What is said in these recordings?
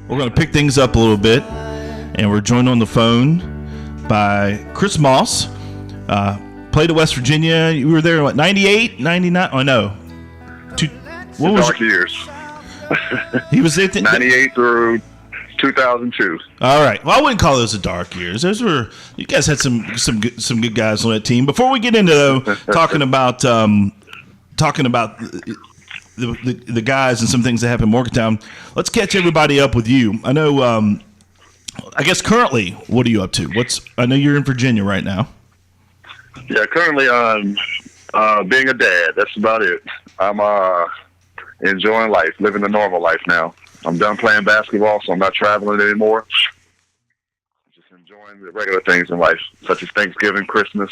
We're going to pick things up a little bit, and we're joined on the phone by Chris Moss. Played at West Virginia. You were there in what, 98, 99? Oh, no. What was dark years. He was at 98 through 2002. All right. Well, I wouldn't call those the dark years. Those were, you guys had some good guys on that team. Before we get into talking about the guys and some things that happen in Morgantown, let's catch everybody up with you. I know. I guess currently, what are you up to? I know you're in Virginia right now. Yeah, currently being a dad. That's about it. I'm enjoying life, living the normal life now. I'm done playing basketball, so I'm not traveling anymore. Just enjoying the regular things in life, such as Thanksgiving, Christmas,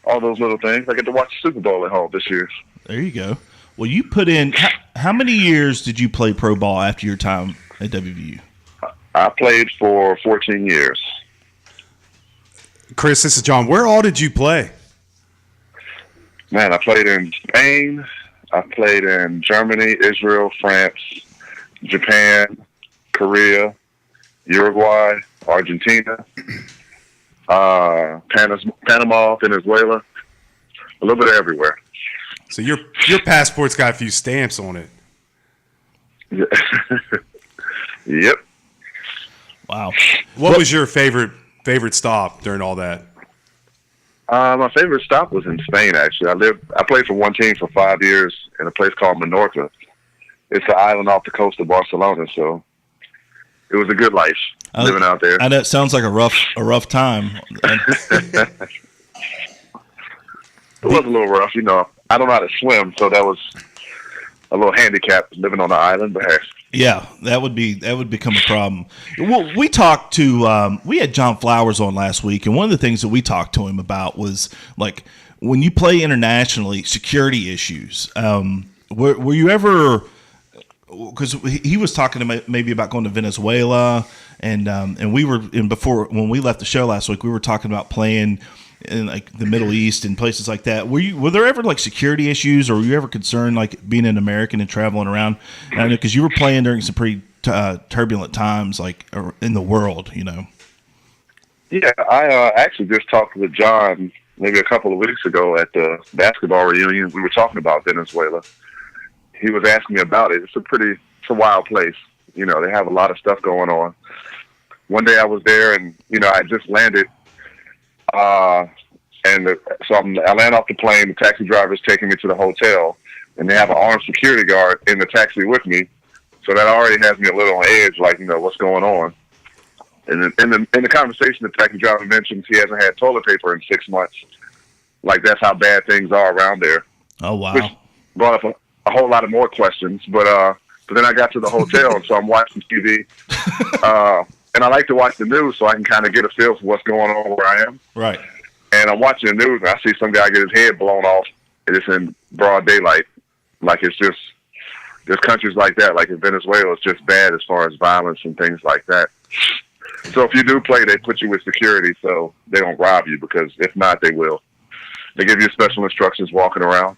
all those little things. I get to watch the Super Bowl at home this year. There you go. Well, you put in how many years did you play pro ball after your time at WVU? I played for 14 years. Chris, this is John. Where all did you play? Man, I played in Spain. I played in Germany, Israel, France, Japan, Korea, Uruguay, Argentina, Panama, Venezuela, a little bit of everywhere. So your passport's got a few stamps on it. Yep. Wow. What was your favorite stop during all that? My favorite stop was in Spain, actually. I played for one team for 5 years in a place called Menorca. It's an island off the coast of Barcelona, so it was a good life living out there. I know it sounds like a rough time. It was a little rough, I don't know how to swim, so that was a little handicap living on the island, but hey. Yeah, that would become a problem. Well, we had John Flowers on last week, and one of the things that we talked to him about was like when you play internationally, security issues. Were you ever? Because he was talking maybe about going to Venezuela, and we were before when we left the show last week. We were talking about playing in like the Middle East and places like that. Were there ever like security issues, or were you ever concerned like being an American and traveling around? And I know because you were playing during some pretty turbulent times, like in the world, Yeah, I actually just talked with John maybe a couple of weeks ago at the basketball reunion. We were talking about Venezuela. He was asking me about it. It's a wild place. They have a lot of stuff going on. One day I was there, and I just landed. I land off the plane. The taxi driver's taking me to the hotel, and they have an armed security guard in the taxi with me. So that already has me a little on edge, like what's going on. And in the conversation, the taxi driver mentions he hasn't had toilet paper in 6 months. Like that's how bad things are around there. Oh wow! Which brought up a whole lot of more questions. But then I got to the hotel, and so I'm watching TV. And I like to watch the news so I can kind of get a feel for what's going on where I am. Right. And I'm watching the news, and I see some guy get his head blown off, and it's in broad daylight. Like it's just, there's countries like that, like in Venezuela, it's just bad as far as violence and things like that. So if you do play, they put you with security so they don't rob you, because if not, they will. They give you special instructions walking around.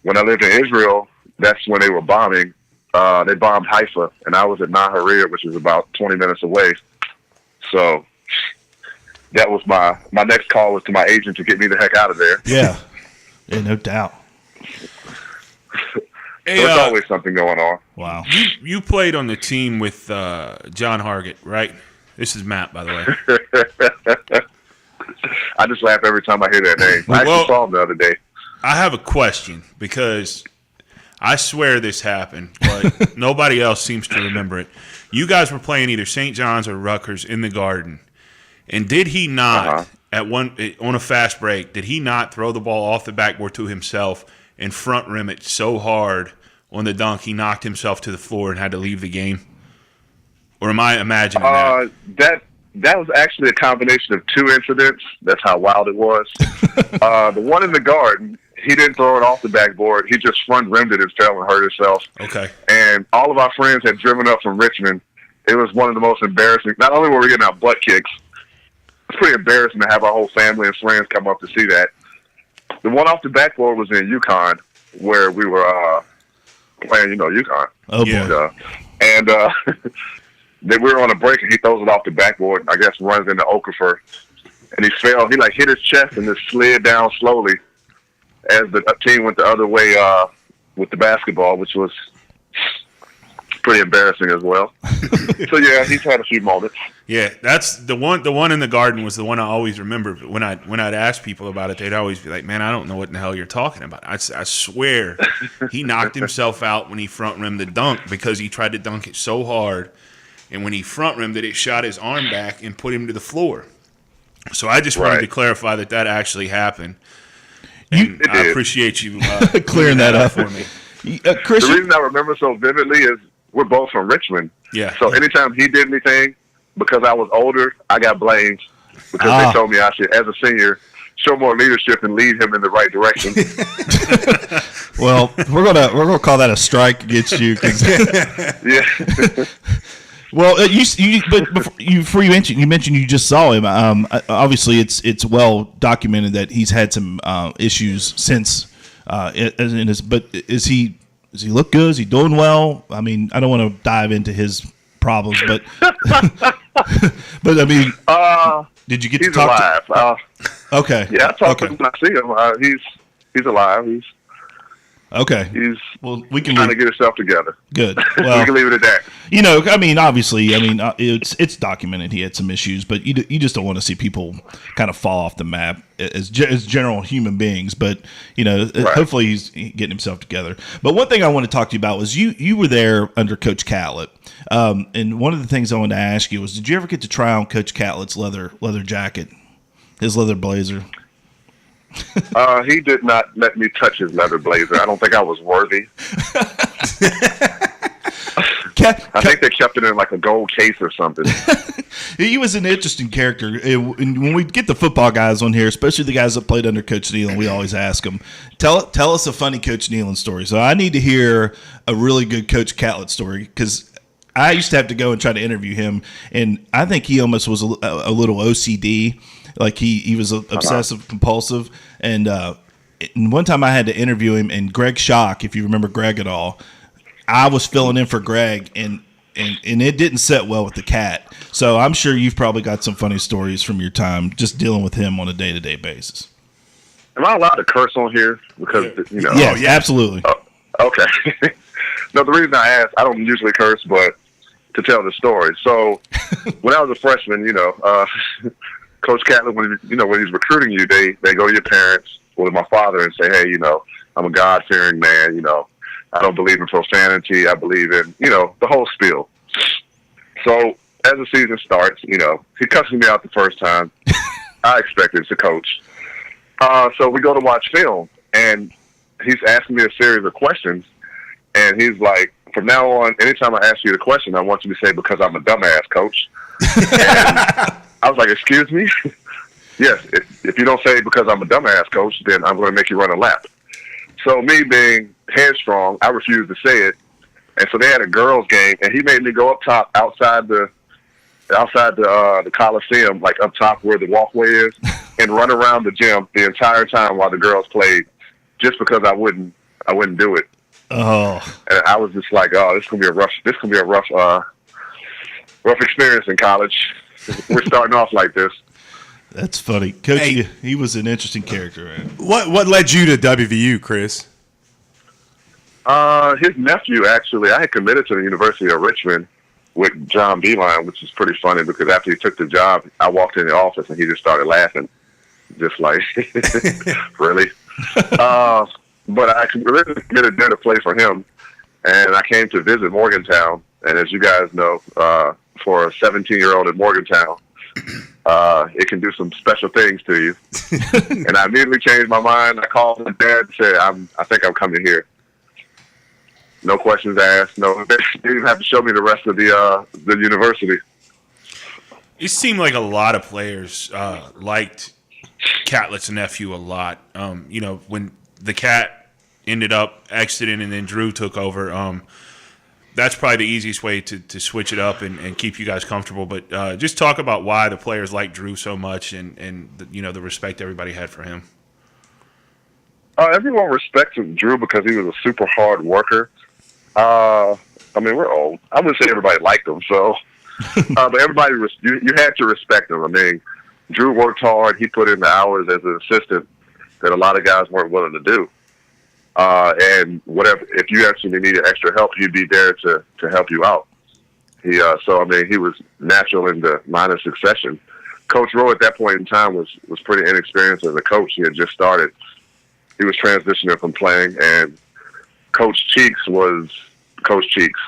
When I lived in Israel, that's when they were bombing. They bombed Haifa, and I was at Nahariyah, which is about 20 minutes away. So that was my next call was to my agent to get me the heck out of there. Yeah, no doubt. There's always something going on. Wow. You played on the team with John Hargett, right? This is Matt, by the way. I just laugh every time I hear that name. I actually saw him the other day. I have a question because I swear this happened, but nobody else seems to remember it. You guys were playing either St. John's or Rutgers in the Garden, and did he not on a fast break? Did he not throw the ball off the backboard to himself and front rim it so hard on the dunk he knocked himself to the floor and had to leave the game? Or am I imagining that? That was actually a combination of two incidents. That's how wild it was. The one in the Garden, he didn't throw it off the backboard. He just front rimmed it himself and hurt himself. Okay. And all of our friends had driven up from Richmond. It was one of the most embarrassing. Not only were we getting our butt kicks, it's pretty embarrassing to have our whole family and friends come up to see that. The one off the backboard was in UConn, where we were playing, UConn. Oh, boy. And we were on a break, and he throws it off the backboard. I guess runs into Okafor, and he fell. He hit his chest and just slid down slowly as the team went the other way with the basketball, which was pretty embarrassing as well. So yeah, he's had a few moments. Yeah, that's the one. The one in the Garden was the one I always remember. When I'd ask people about it, they'd always be like, "Man, I don't know what in the hell you're talking about." I swear, he knocked himself out when he front rimmed the dunk because he tried to dunk it so hard, and when he front rimmed it, it shot his arm back and put him to the floor. So I just wanted to clarify that actually happened. And I appreciate you clearing that up for me. Chris, the reason I remember so vividly is we're both from Richmond. Yeah. So anytime he did anything, because I was older, I got blamed because they told me I should, as a senior, show more leadership and lead him in the right direction. Well, we're gonna call that a strike against you. Yeah. Well, before you mentioned you just saw him. Obviously, it's well documented that he's had some issues since. But does he look good? Is he doing well? I mean, I don't want to dive into his problems, but but I mean, did you get to talk alive. Okay. Yeah, I talk to him when I see him. He's alive. Okay. We can trying to get himself together. Good. Well, we can leave it at that. I mean, obviously, it's documented he had some issues, but you just don't want to see people kind of fall off the map as general human beings. But hopefully he's getting himself together. But one thing I want to talk to you about was you were there under Coach Catlett, and one of the things I wanted to ask you was, did you ever get to try on Coach Catlett's leather jacket, his leather blazer? He did not let me touch his leather blazer. I don't think I was worthy. I think they kept it in like a gold case or something. He was an interesting character. When we get the football guys on here, especially the guys that played under Coach Nealon, we always ask them, tell us a funny Coach Nealon story. So I need to hear a really good Coach Catlett story, because I used to have to go and try to interview him, and I think he almost was a little OCD. Like he was obsessive compulsive, and one time I had to interview him, and Greg Schock, if you remember Greg at all, I was filling in for Greg, and it didn't set well with the cat. So I'm sure you've probably got some funny stories from your time just dealing with him on a day-to-day basis. Am I allowed to curse on here? Because yeah, absolutely. Okay. No, the reason I asked, I don't usually curse, but to tell the story. So when I was a freshman, Coach Catlett, when he's recruiting you, they go to your parents or to my father and say, hey, I'm a God-fearing man. I don't believe in profanity. I believe in, the whole spiel. So as the season starts, he cusses me out the first time. I expected to coach. So we go to watch film, and he's asking me a series of questions, and he's like, from now on, anytime I ask you the question, I want you to say, because I'm a dumbass, coach. And I was like, excuse me? Yes, if you don't say because I'm a dumbass, coach, then I'm going to make you run a lap. So me being headstrong, I refused to say it. And so they had a girls' game, and he made me go up top outside the Coliseum, like up top where the walkway is, and run around the gym the entire time while the girls played, just because I wouldn't do it. Oh. And I was just like, oh, this is gonna be a rough experience in college. We're starting off like this. That's funny. Coach, he was an interesting character, man. What led you to WVU, Chris? His nephew, actually. I had committed to the University of Richmond with John Beeline, which is pretty funny because after he took the job, I walked in the office and he just started laughing. Just like, really? But I really committed there to play for him. And I came to visit Morgantown. And as you guys know, for a 17-year-old in Morgantown, it can do some special things to you. And I immediately changed my mind. I called my dad and said, I think I'm coming here. No questions asked. No, they didn't even have to show me the rest of the university. It seemed like a lot of players liked Catlett's nephew a lot. When the Cat ended up exiting and then Drew took over, that's probably the easiest way to switch it up and keep you guys comfortable. But just talk about why the players liked Drew so much and the respect everybody had for him. Everyone respected Drew because he was a super hard worker. We're old. I wouldn't say everybody liked him, so But everybody, you had to respect him. I mean, Drew worked hard. He put in the hours as an assistant that a lot of guys weren't willing to do. And whatever, if you actually needed extra help, he'd be there to help you out. So I mean, he was natural in the line of succession. Coach Rowe at that point in time was pretty inexperienced as a coach. He had just started. He was transitioning from playing, and Coach Cheeks was Coach Cheeks.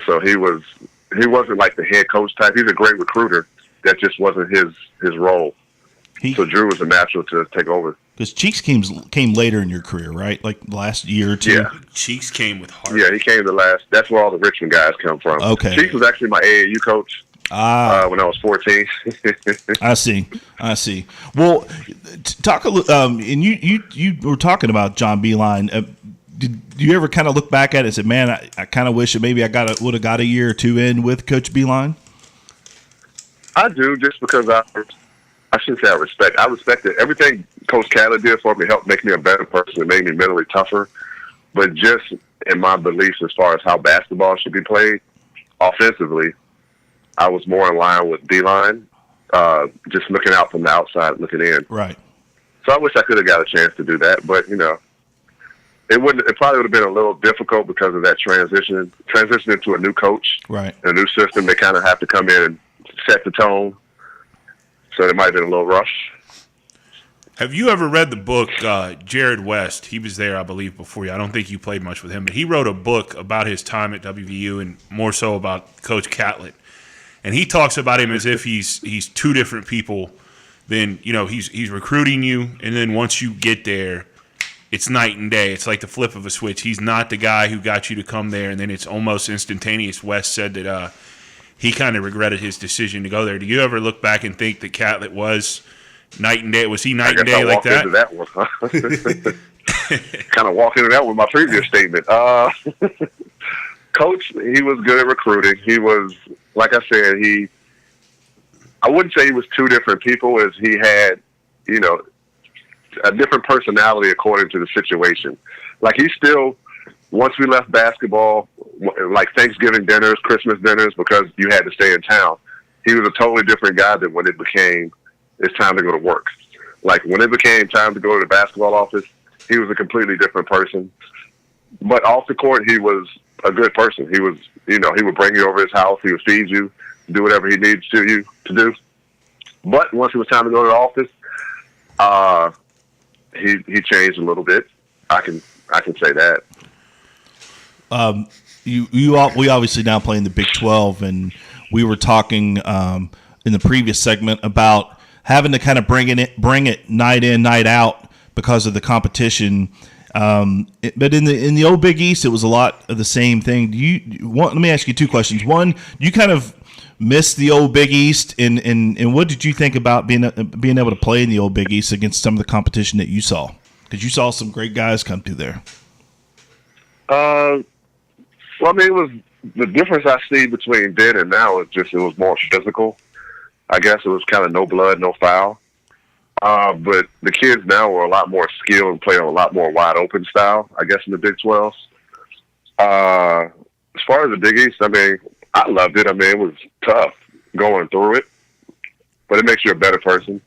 So he wasn't like the head coach type. He's a great recruiter. That just wasn't his role. So Drew was a natural to take over. Because Cheeks came later in your career, right? Like the last year or two? Yeah. Cheeks came with heart. Yeah, he came the last. That's where all the Richmond guys come from. Okay. Cheeks was actually my AAU coach when I was 14. I see. Well, talk a little. And you were talking about John Beilein. Did you ever kind of look back at it and say, man, I kind of wish that maybe I would have got a year or two in with Coach Beilein? I do, just because I shouldn't say I respect. I respected everything Coach Catlett did for me, helped make me a better person. It made me mentally tougher. But just in my beliefs as far as how basketball should be played, offensively, I was more in line with Beilein, just looking out from the outside, looking in. Right. So I wish I could have got a chance to do that. But, you know, it probably would have been a little difficult because of that transitioning to a new coach, right, a new system. They kind of have to come in and set the tone. So it might have been a little rush. Have you ever read the book, Jared West? He was there, I believe, before you. I don't think you played much with him, but he wrote a book about his time at WVU and more so about Coach Catlett. And he talks about him as if he's two different people. Then, you know, he's recruiting you, and then once you get there, it's night and day. It's like the flip of a switch. He's not the guy who got you to come there, and then it's almost instantaneous. West said that he kind of regretted his decision to go there. Do you ever look back and think that Catlett was night and day? Was he night and day like that? Into that one, huh? Kind of walk into that with my previous statement. Coach, he was good at recruiting. He was, like I said, I wouldn't say he was two different people, as he had, you know, a different personality according to the situation. Like, he still, once we left basketball, like Thanksgiving dinners, Christmas dinners, because you had to stay in town, he was a totally different guy than when it became, it's time to go to work. Like, when it became time to go to the basketball office, he was a completely different person. But off the court, he was a good person. He was, you know, he would bring you over his house. He would feed you, do whatever he needs to do. But once it was time to go to the office, he changed a little bit. I can say that. We obviously now play in the Big 12, and we were talking in the previous segment about having to kind of bring it night in, night out because of the competition. But in the old Big East, it was a lot of the same thing. Let me ask you two questions. One, you kind of miss the old Big East, and what did you think about being able to play in the old Big East against some of the competition that you saw? Because you saw some great guys come through there. Well, I mean, it was the difference I see between then and now is just it was more physical. I guess it was kind of no blood, no foul. But the kids now are a lot more skilled and play on a lot more wide open style, I guess, in the Big 12. As far as the Big East, I mean, I loved it. I mean, it was tough going through it, but it makes you a better person.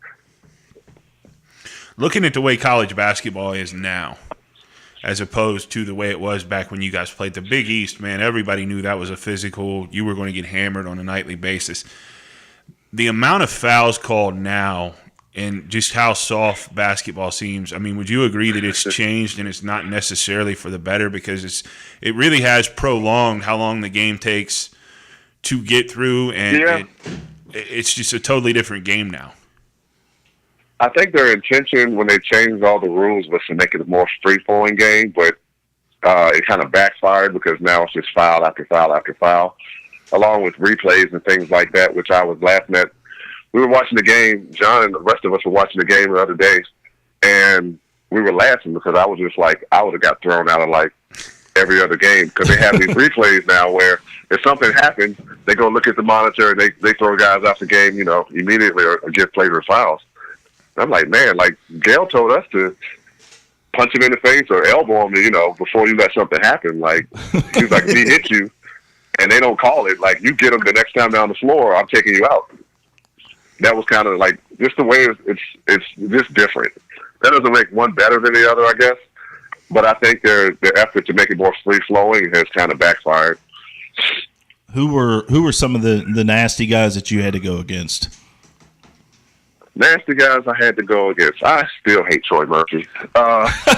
Looking at the way college basketball is now, as opposed to the way it was back when you guys played the Big East, man, everybody knew that was a physical. You were going to get hammered on a nightly basis. The amount of fouls called now and just how soft basketball seems, I mean, would you agree that it's changed and it's not necessarily for the better, because it really has prolonged how long the game takes to get through, and it's just a totally different game now? I think their intention when they changed all the rules was to make it a more free-flowing game, but it kind of backfired because now it's just foul after foul after foul, along with replays and things like that, which I was laughing at. We were watching the game, John and the rest of us were watching the game the other day, and we were laughing because I was just like, I would have got thrown out of like every other game, because they have these replays now where if something happens, they go look at the monitor and they throw guys off the game, you know, immediately or give players fouls. I'm like, man, like Gail told us to punch him in the face or elbow him, you know, before you let something happen. Like, he was like, if he hit you and they don't call it. Like, you get them the next time down the floor, I'm taking you out. That was kind of like just the way it's just different. That doesn't make one better than the other, I guess. But I think their effort to make it more free flowing has kind of backfired. Who were some of the nasty guys that you had to go against? Nasty guys I had to go against. I still hate Troy Murphy.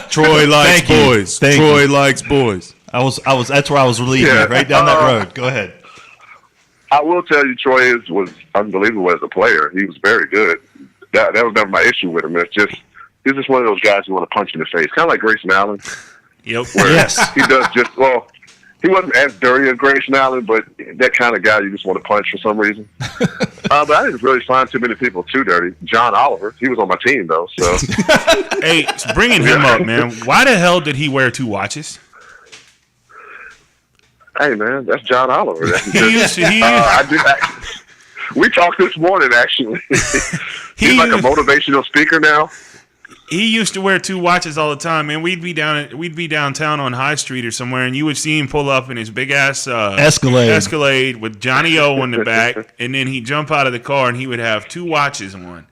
Troy likes boys. Troy likes boys. I was. That's where I was leading you, right down that road. Go ahead. I will tell you, Troy was unbelievable as a player. He was very good. That was never my issue with him. He's just one of those guys you want to punch in the face, kind of like Grayson Allen. Yep. Yes. He does just well. He wasn't as dirty as Grayson Allen, but that kind of guy you just want to punch for some reason. But I didn't really find too many people too dirty. John Oliver, he was on my team though. So, hey, bringing him up, man. Why the hell did he wear 2 watches? hey man, that's John Oliver. We talked this morning actually. He's like a motivational speaker now. He used to wear 2 watches all the time, man. We'd be downtown on High Street or somewhere, and you would see him pull up in his big ass Escalade with Johnny O in the back, and then he'd jump out of the car and he would have 2 watches on.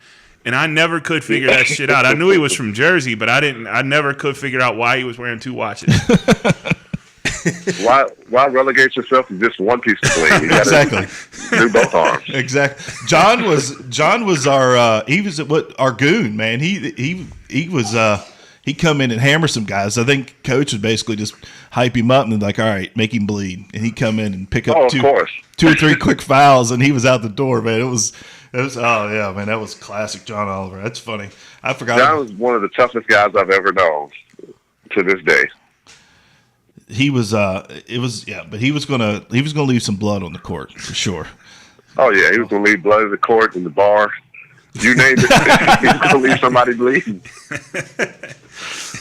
And I never could figure that shit out. I knew he was from Jersey, but I never could figure out why he was wearing 2 watches. Why relegate yourself to just one piece of bling? You gotta do both arms. Exactly. John was our he was our goon, man. He come in and hammer some guys. I think coach would basically just hype him up and like, all right, make him bleed, and he'd come in and pick up 2 or 3 quick fouls, and he was out the door, man. It was oh yeah, man, that was classic John Oliver. That's funny. I forgot. John was one of the toughest guys I've ever known to this day. He was but he was gonna leave some blood on the court for sure. Oh yeah, he was gonna leave blood in the court, in the bar. You name it, he was gonna leave somebody bleeding.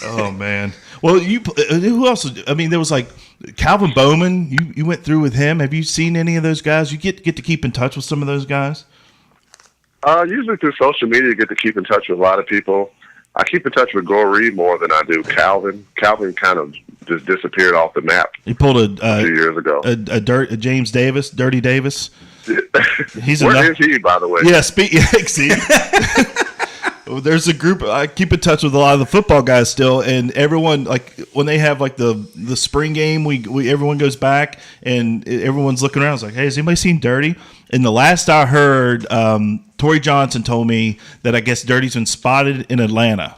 Oh man. Well, who else? I mean, there was like Calvin Bowman. You went through with him. Have you seen any of those guys? You get to keep in touch with some of those guys. Usually through social media, you get to keep in touch with a lot of people. I keep in touch with Goree more than I do Calvin. Calvin kind of just disappeared off the map. He pulled a few years ago. A James Davis, Dirty Davis. Where is he, by the way? Yeah, see. There's a group. I keep in touch with a lot of the football guys still, and everyone, like when they have like the spring game, we everyone goes back and everyone's looking around. It's like, hey, has anybody seen Dirty? And the last I heard, Torrey Johnson told me that I guess Dirty's been spotted in Atlanta,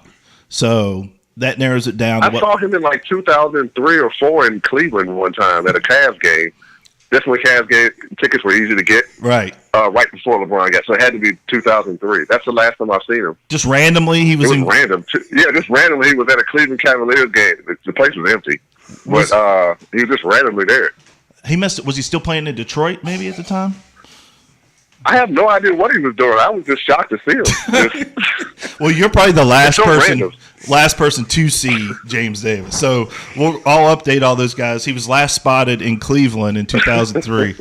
so that narrows it down. I saw him in like 2003 or 4 in Cleveland one time at a Cavs game. This when Cavs game tickets were easy to get. Right. Right before LeBron got, so it had to be 2003. That's the last time I've seen him. Just randomly, he was random. Yeah, just randomly, he was at a Cleveland Cavaliers game. The place was empty, but he was just randomly there. Was he still playing in Detroit? Maybe at the time. I have no idea what he was doing. I was just shocked to see him. Well, you're probably the last person to see James Davis. So I'll update all those guys. He was last spotted in Cleveland in 2003.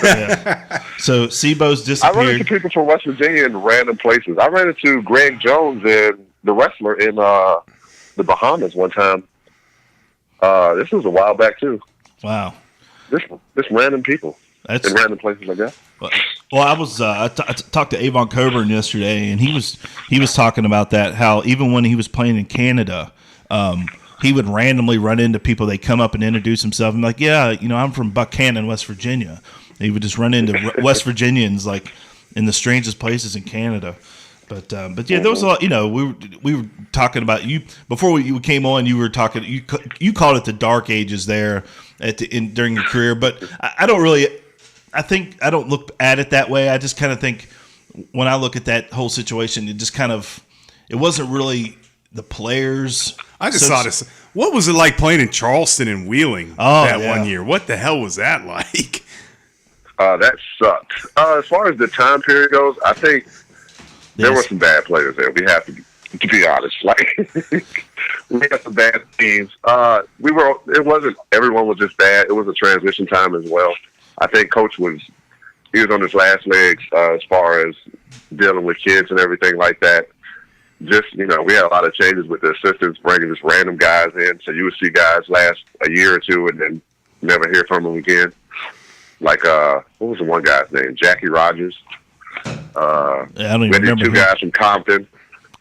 Yeah. So Sebo's disappeared. I run into people from West Virginia in random places. I ran into Greg Jones and the wrestler in the Bahamas one time. This was a while back too. Wow. This random people in random places like that. Well, I talked to Avon Coburn yesterday, and he was talking about that, how even when he was playing in Canada, he would randomly run into people. They come up and introduce himself and like, yeah, I'm from Buchanan, West Virginia. And he would just run into West Virginians like in the strangest places in Canada. But yeah, there was a lot. We were talking about you before you came on. You were talking. You called it the dark ages there during your career, but I don't really. I think I don't look at it that way. I just kind of think when I look at that whole situation, it just kind of it wasn't really the players. I just saw this. What was it like playing in Charleston and Wheeling 1 year? What the hell was that like? That sucked. As far as the time period goes, I think there were some bad players there. We have to be honest. Like we had some bad teams. It wasn't everyone was just bad. It was a transition time as well. I think Coach was on his last legs as far as dealing with kids and everything like that. Just, we had a lot of changes with the assistants bringing just random guys in. So you would see guys last a year or two and then never hear from them again. Like, what was the one guy's name? Jackie Rogers. I don't even we had remember. two guys from Compton.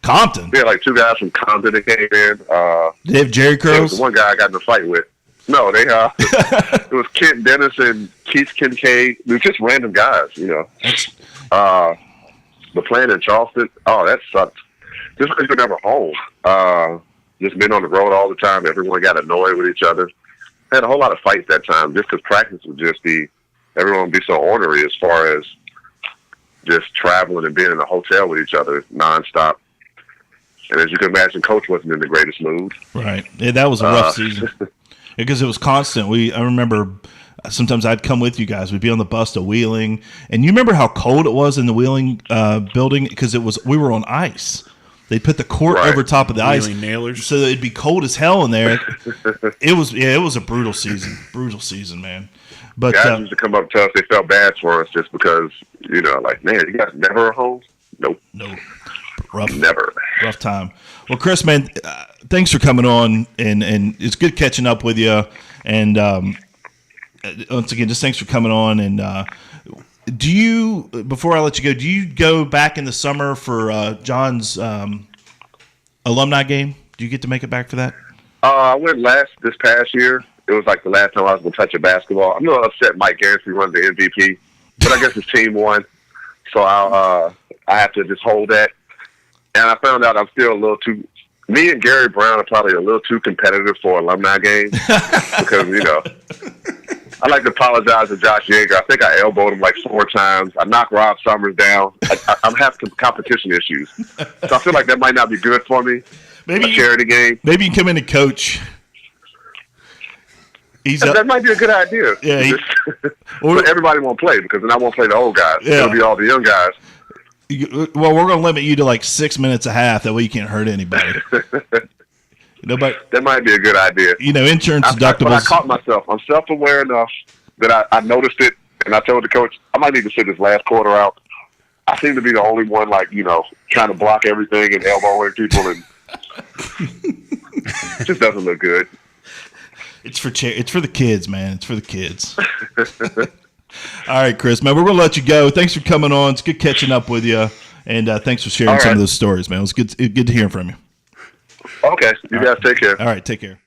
Compton? We had like two guys from Compton that came in. Did they have Jerry There was curls? the one guy I got in a fight with. No, they it was Kent Dennis and Keith Kincaid. They were just random guys, you know. But playing in Charleston, that sucked. Just because you're never home. Just been on the road all the time. Everyone got annoyed with each other. Had a whole lot of fights that time just because practice would just be, everyone would be so ornery as far as just traveling and being in a hotel with each other nonstop. And as you can imagine, Coach wasn't in the greatest mood. Right. Yeah, that was a rough season because it was constant. I remember sometimes I'd come with you guys. We'd be on the bus to Wheeling, and you remember how cold it was in the Wheeling building because we were on ice. They'd put the court over top of the ice, nailers, so it'd be cold as hell in there. It was a brutal season, man. But guys used to come up to us. They felt bad for us just because, you know, like, man, you guys never are home? Nope. Rough time. Well, Chris, man, thanks for coming on, and it's good catching up with you. And once again, just thanks for coming on. And do you, before I let you go, do you go back in the summer for John's alumni game? Do you get to make it back for that? I went this past year. It was like the last time I was going to touch a basketball. I'm a little upset Mike Gansky won the MVP, but I guess his team won. So I have to just hold that. And I found out I'm still a little too. Me and Gary Brown are probably a little too competitive for alumni games because, you know, I like to apologize to Josh Yeager. I think I elbowed him like 4 times. I knocked Rob Summers down. I'm having competition issues, so I feel like that might not be good for me. Maybe a charity game. Maybe you can come in and coach. That might be a good idea. Yeah, but everybody won't play because then I won't play the old guys. Yeah. It'll be all the young guys. Well, we're going to limit you to like 6 minutes a half. That way you can't hurt anybody. That might be a good idea. You know, insurance deductibles. But I caught myself. I'm self-aware enough that I noticed it, and I told the coach, I might need to sit this last quarter out. I seem to be the only one, like, you know, trying to block everything and elbowing people, and it just doesn't look good. It's for the kids, man. It's for the kids. All right, Chris, man, we're going to let you go. Thanks for coming on. It's good catching up with you, and thanks for sharing some of those stories, man. It was good to hear from you. Okay. You guys take care. All right, take care.